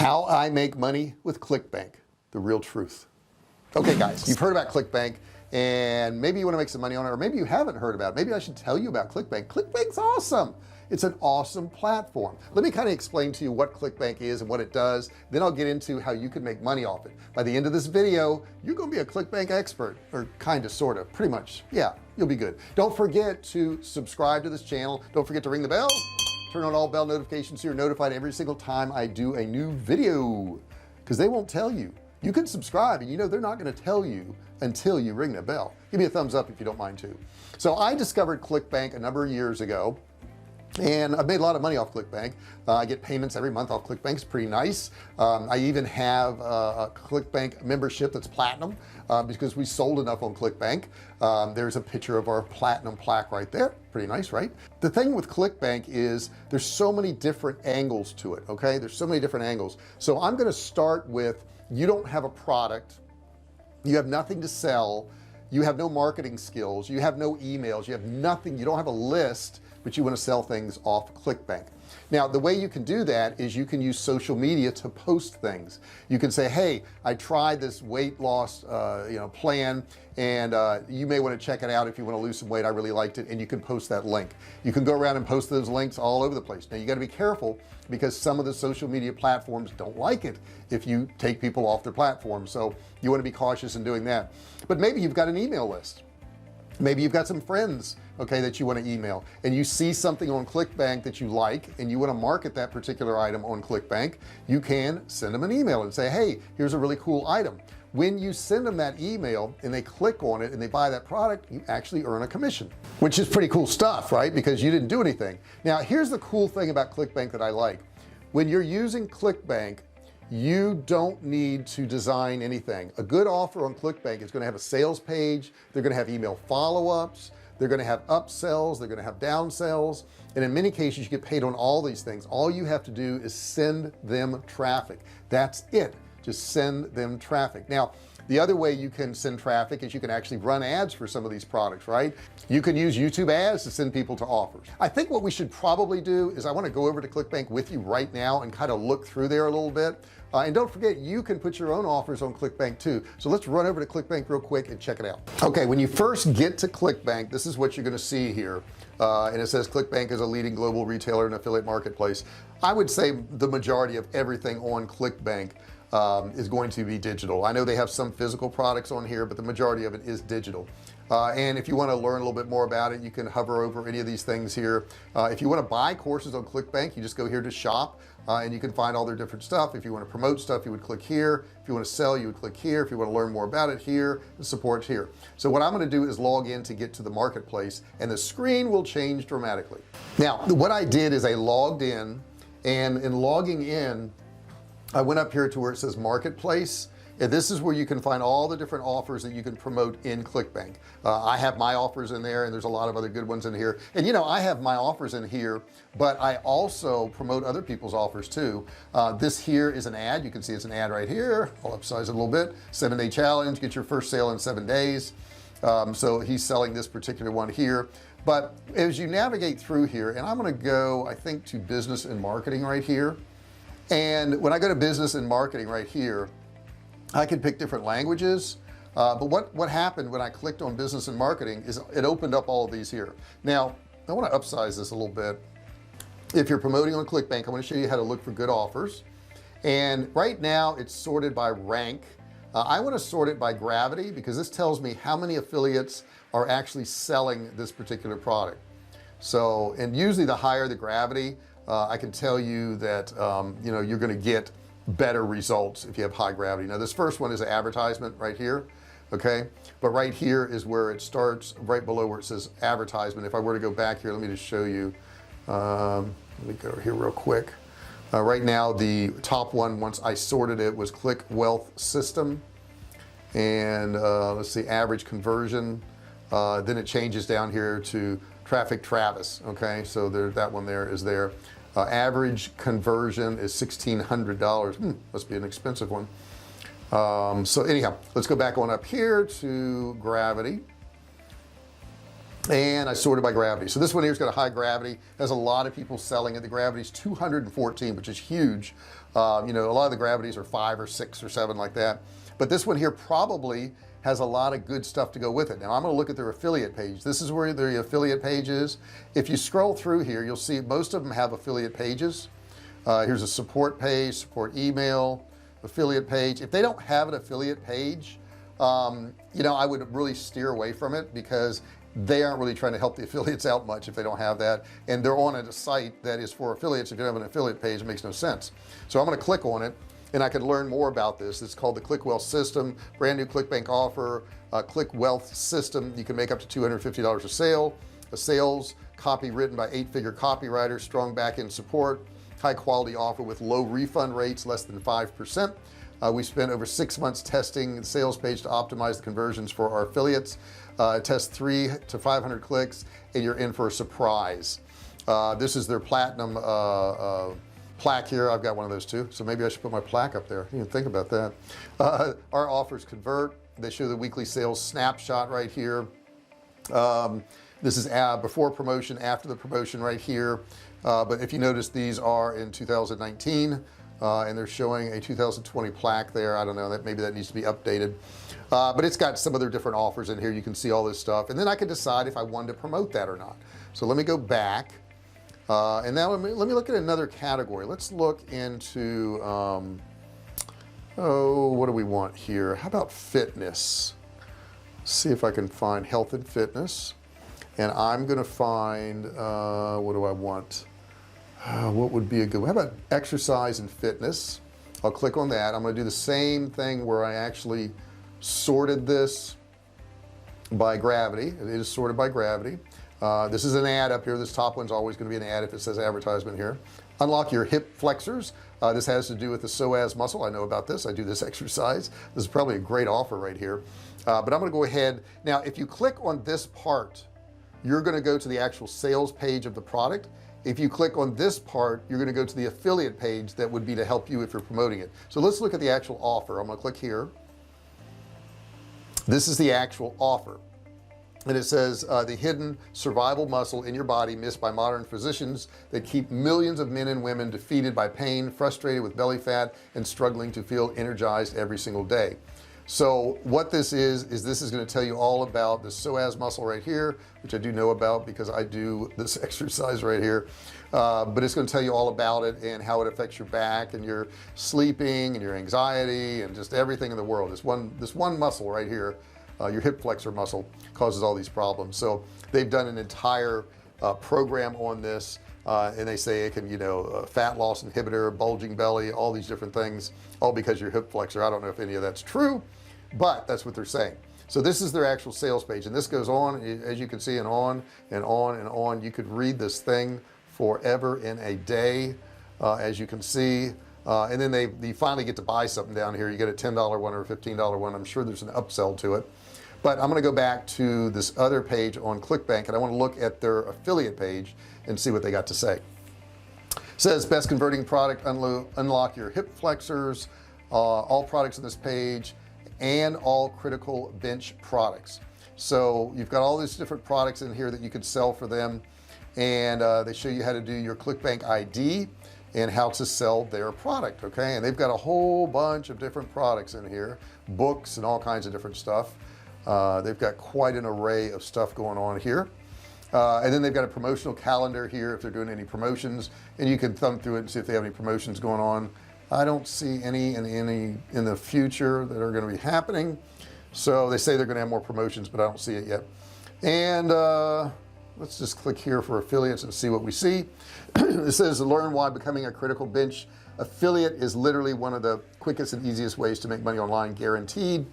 How I make money with Clickbank, the real truth. Okay guys, you've heard about Clickbank and maybe you want to make some money on it, or maybe you haven't heard about it. Maybe I should tell you about Clickbank. Clickbank's awesome. It's an awesome platform. Let me kind of explain to you what Clickbank is and what it does, then I'll get into how you can make money off it. By the end of this video you're going to be a Clickbank expert, or kind of sort of, pretty much. Yeah, you'll be good. Don't forget to subscribe to this channel. Don't forget to ring the bell, turn on all bell notifications so you're notified every single time I do a new video, because they won't tell you. You can subscribe and you know they're not going to tell you until you ring the bell. Give me a thumbs up if you don't mind too. So I discovered Clickbank a number of years ago and I've made a lot of money off Clickbank. I get payments every month off Clickbank. It's pretty nice. I even have a Clickbank membership that's platinum because we sold enough on Clickbank. There's a picture of our platinum plaque right there. Pretty nice, right? The thing with Clickbank is there's so many different angles to it. Okay, there's so many different angles. So I'm going to start with, you don't have a product, you have nothing to sell, you have no marketing skills, you have no emails, you have nothing, you don't have a list, but you want to sell things off Clickbank. Now the way you can do that is you can use social media to post things. You can say, hey, I tried this weight loss plan, and you may want to check it out if you want to lose some weight. I really liked it. And you can post that link. You can go around and post those links all over the place. Now you got to be careful because some of the social media platforms don't like it if you take people off their platform, so you want to be cautious in doing that. But maybe you've got an email list, maybe you've got some friends, okay, that you want to email, and you see something on Clickbank that you like and you want to market that particular item on Clickbank. You can send them an email and say, hey, here's a really cool item. When you send them that email and they click on it and they buy that product, you actually earn a commission, which is pretty cool stuff, right? Because you didn't do anything. Now here's the cool thing about Clickbank that I like. When you're using Clickbank, you don't need to design anything. A good offer on Clickbank is going to have a sales page, they're going to have email follow-ups, they're going to have upsells, they're going to have downsells, and in many cases you get paid on all these things. All you have to do is send them traffic. That's it. Just send them traffic. Now the other way you can send traffic is you can actually run ads for some of these products, right? You can use YouTube ads to send people to offers. I think what we should probably do is I want to go over to Clickbank with you right now and kind of look through there a little bit, and don't forget you can put your own offers on Clickbank too. So let's run over to Clickbank real quick and check it out. Okay, when you first get to Clickbank, this is what you're going to see here, and it says Clickbank is a leading global retailer and affiliate marketplace. I would say the majority of everything on Clickbank is going to be digital. I know they have some physical products on here, but the majority of it is digital. And if you want to learn a little bit more about it, you can hover over any of these things here. If you want to buy courses on Clickbank, you just go here to shop, and you can find all their different stuff. If you want to promote stuff, you would click here. If you want to sell, you would click here. If you want to learn more about it, here, and support here. So what I'm going to do is log in to get to the marketplace, and the screen will change dramatically. Now what I did is I logged in, and in logging in I went up here to where it says marketplace, and this is where you can find all the different offers that you can promote in Clickbank. I have my offers in there, and there's a lot of other good ones in here, and you know I have my offers in here, but I also promote other people's offers too. This here is an ad. You can see it's an ad right here. I'll upsize it a little bit. 7-day challenge, get your first sale in 7 days. So he's selling this particular one here. But as you navigate through here, and I'm going to go I think to business and marketing right here, and when I go to business and marketing right here, I can pick different languages, but what happened when I clicked on business and marketing is it opened up all of these here. Now I want to upsize this a little bit. If you're promoting on Clickbank, I want to show you how to look for good offers, and right now it's sorted by rank. I want to sort it by gravity because this tells me how many affiliates are actually selling this particular product. So, and usually the higher the gravity, I can tell you that you know you're going to get better results if you have high gravity. Now this first one is an advertisement right here, okay, but right here is where it starts, right below where it says advertisement. If I were to go back here, let me just show you, let me go here real quick. Right now the top one, once I sorted it, was Click Wealth System, and let's see, average conversion, then it changes down here to Traffic Travis. Okay, so there, that one there is there. Average conversion is $1,600. Must be an expensive one. So anyhow, let's go back on up here to gravity, and I sorted by gravity. So this one here's got a high gravity, has a lot of people selling it. The gravity is 214, which is huge. You know, a lot of the gravities are 5 or 6 or 7 like that, but this one here probably has a lot of good stuff to go with it. Now I'm going to look at their affiliate page. This is where the affiliate page is. If you scroll through here, you'll see most of them have affiliate pages. Here's a support page, support email, affiliate page. If they don't have an affiliate page, you know, I would really steer away from it, because they aren't really trying to help the affiliates out much if they don't have that, and they're on a site that is for affiliates. If you don't have an affiliate page, it makes no sense. So I'm going to click on it, and I can learn more about this. It's called the Click Wealth System, brand new Clickbank offer. Click Wealth System, you can make up to $250 a sales, copy written by 8-figure copywriters, strong back-end support, high quality offer with low refund rates, less than 5%. We spent over 6 months testing the sales page to optimize the conversions for our affiliates. Test 300 to 500 clicks and you're in for a surprise. This is their platinum plaque here. I've got one of those too, so maybe I should put my plaque up there. You can think about that. Our offers convert. They show the weekly sales snapshot right here. This is before promotion, after the promotion right here. But if you notice, these are in 2019, and they're showing a 2020 plaque there. I don't know, that maybe that needs to be updated, but it's got some of their different offers in here. You can see all this stuff, and then I can decide if I wanted to promote that or not. So let me go back, and now let me look at another category. Let's look into oh, what do we want here? How about fitness? See if I can find health and fitness, and I'm gonna find what do I want? What would be a good, how about exercise and fitness? I'll click on that. I'm going to do the same thing where I actually sorted this by gravity. It is sorted by gravity. This is an ad up here. This top one's always going to be an ad if it says advertisement here. Unlock your hip flexors. This has to do with the psoas muscle. I know about this. I do this exercise. This is probably a great offer right here, but I'm going to go ahead now. If you click on this part, you're going to go to the actual sales page of the product. If you click on this part, you're going to go to the affiliate page that would be to help you if you're promoting it. So let's look at the actual offer. I'm going to click here. This is the actual offer, and it says the hidden survival muscle in your body missed by modern physicians that keep millions of men and women defeated by pain, frustrated with belly fat, and struggling to feel energized every single day. So what this is this is going to tell you all about the psoas muscle right here, which I do know about because I do this exercise right here, but it's going to tell you all about it and how it affects your back and your sleeping and your anxiety and just everything in the world. This one muscle right here, your hip flexor muscle, causes all these problems. So they've done an entire program on this, and they say it can, you know, fat loss inhibitor, bulging belly, all these different things, all because your hip flexor. I don't know if any of that's true, but that's what they're saying. So this is their actual sales page, and this goes on, as you can see, and on and on and on. You could read this thing forever in a day, as you can see, and then they finally get to buy something down here. You get a $10 one or a $15 one. I'm sure there's an upsell to it, but I'm going to go back to this other page on Clickbank, and I want to look at their affiliate page and see what they got to say. It says best converting product, unlock your hip flexors, all products on this page, and all critical bench products. So you've got all these different products in here that you could sell for them, and they show you how to do your Clickbank ID and how to sell their product. Okay, and they've got a whole bunch of different products in here, books and all kinds of different stuff. They've got quite an array of stuff going on here, and then they've got a promotional calendar here if they're doing any promotions, and you can thumb through it and see if they have any promotions going on. I don't see any in the future that are going to be happening. So they say they're going to have more promotions, but I don't see it yet. And let's just click here for affiliates and see what we see. It says learn why becoming a critical bench affiliate is literally one of the quickest and easiest ways to make money online, guaranteed.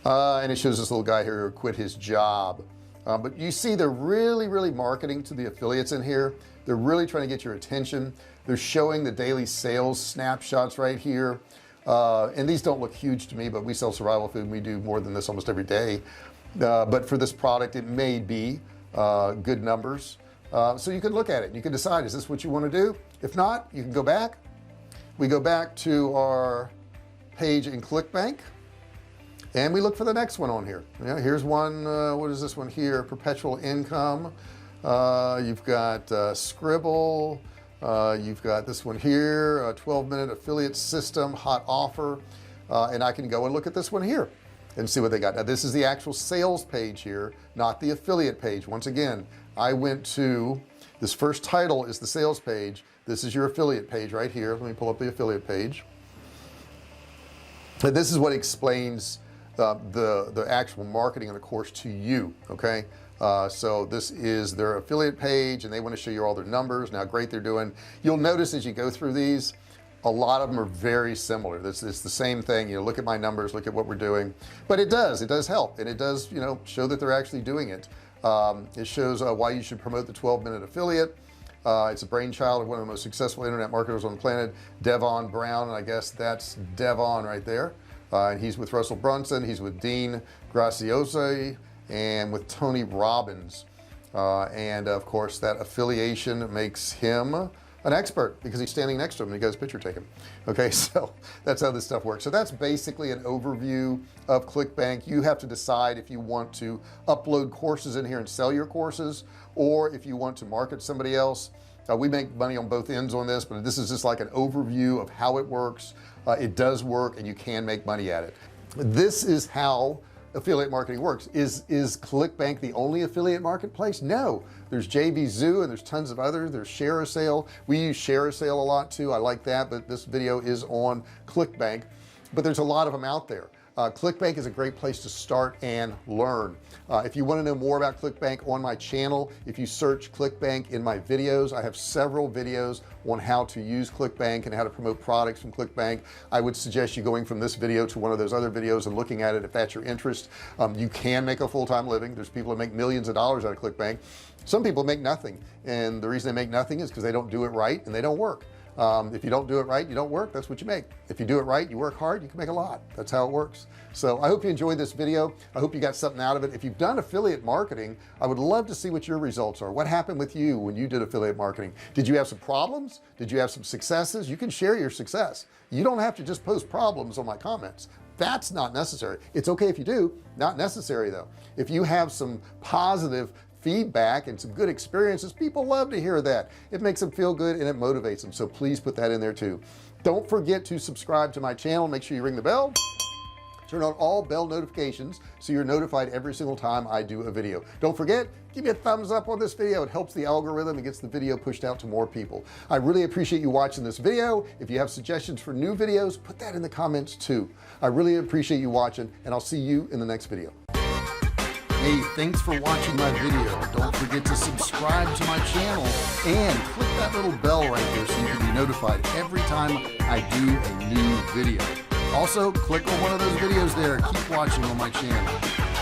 And it shows this little guy here who quit his job, but you see they're really marketing to the affiliates in here. They're really trying to get your attention. They're showing the daily sales snapshots right here, and these don't look huge to me, but we sell survival food and we do more than this almost every day, but for this product it may be good numbers, so you can look at it and you can decide, is this what you want to do? If not, you can go back. We go back to our page in Clickbank, and we look for the next one on here. Here's one, what is this one here? Perpetual income. You've got Scribble. You've got this one here, a 12-minute affiliate system, hot offer. And I can go and look at this one here and see what they got. Now this is the actual sales page here, not the affiliate page. Once again, I went to this first title is the sales page. This is your affiliate page right here. Let me pull up the affiliate page. And this is what explains the actual marketing of the course to you. Okay, so this is their affiliate page and they want to show you all their numbers and how great they're doing. You'll notice as you go through these, a lot of them are very similar. It's the same thing. Look at my numbers, look at what we're doing, but it does help, and it does show that they're actually doing it. It shows why you should promote the 12-minute affiliate. It's a brainchild of one of the most successful internet marketers on the planet, Devon Brown, and I guess that's Devon right there. And he's with Russell Brunson, he's with Dean Graziosi, and with Tony Robbins, and of course that affiliation makes him an expert because he's standing next to him and he got his picture taken. Okay, so that's how this stuff works. So that's basically an overview of Clickbank. You have to decide if you want to upload courses in here and sell your courses, or if you want to market somebody else. We make money on both ends on this, but this is just like an overview of how it works. It does work and you can make money at it. This is how affiliate marketing works. Is Clickbank the only affiliate marketplace? No, there's JVZoo and there's tons of others. There's ShareASale. We use ShareASale a lot too. I like that, but this video is on Clickbank, but there's a lot of them out there. Clickbank is a great place to start and learn. If you want to know more about Clickbank, on my channel, if you search Clickbank in my videos, I have several videos on how to use Clickbank and how to promote products from Clickbank. I would suggest you going from this video to one of those other videos and looking at it if that's your interest. You can make a full-time living. There's people that make millions of dollars out of Clickbank. Some people make nothing, and the reason they make nothing is because they don't do it right and they don't work. If you don't do it right, you don't work. That's what you make. If you do it right, you work hard, you can make a lot. That's how it works. So I hope you enjoyed this video. I hope you got something out of it. If you've done affiliate marketing, I would love to see what your results are. What happened with you when you did affiliate marketing? Did you have some problems? Did you have some successes? You can share your success. You don't have to just post problems on my comments. That's not necessary. It's okay if you do, not necessary though. If you have some positive feedback and some good experiences, people love to hear that. It makes them feel good and it motivates them. So please put that in there too. Don't forget to subscribe to my channel. Make sure you ring the bell, turn on all bell notifications so you're notified every single time I do a video. Don't forget, give me a thumbs up on this video. It helps the algorithm and gets the video pushed out to more people. I really appreciate you watching this video. If you have suggestions for new videos, put that in the comments too. I really appreciate you watching, and I'll see you in the next video. Hey, thanks for watching my video. Don't forget to subscribe to my channel and click that little bell right there so you can be notified every time I do a new video. Also, click on one of those videos there. Keep watching on my channel.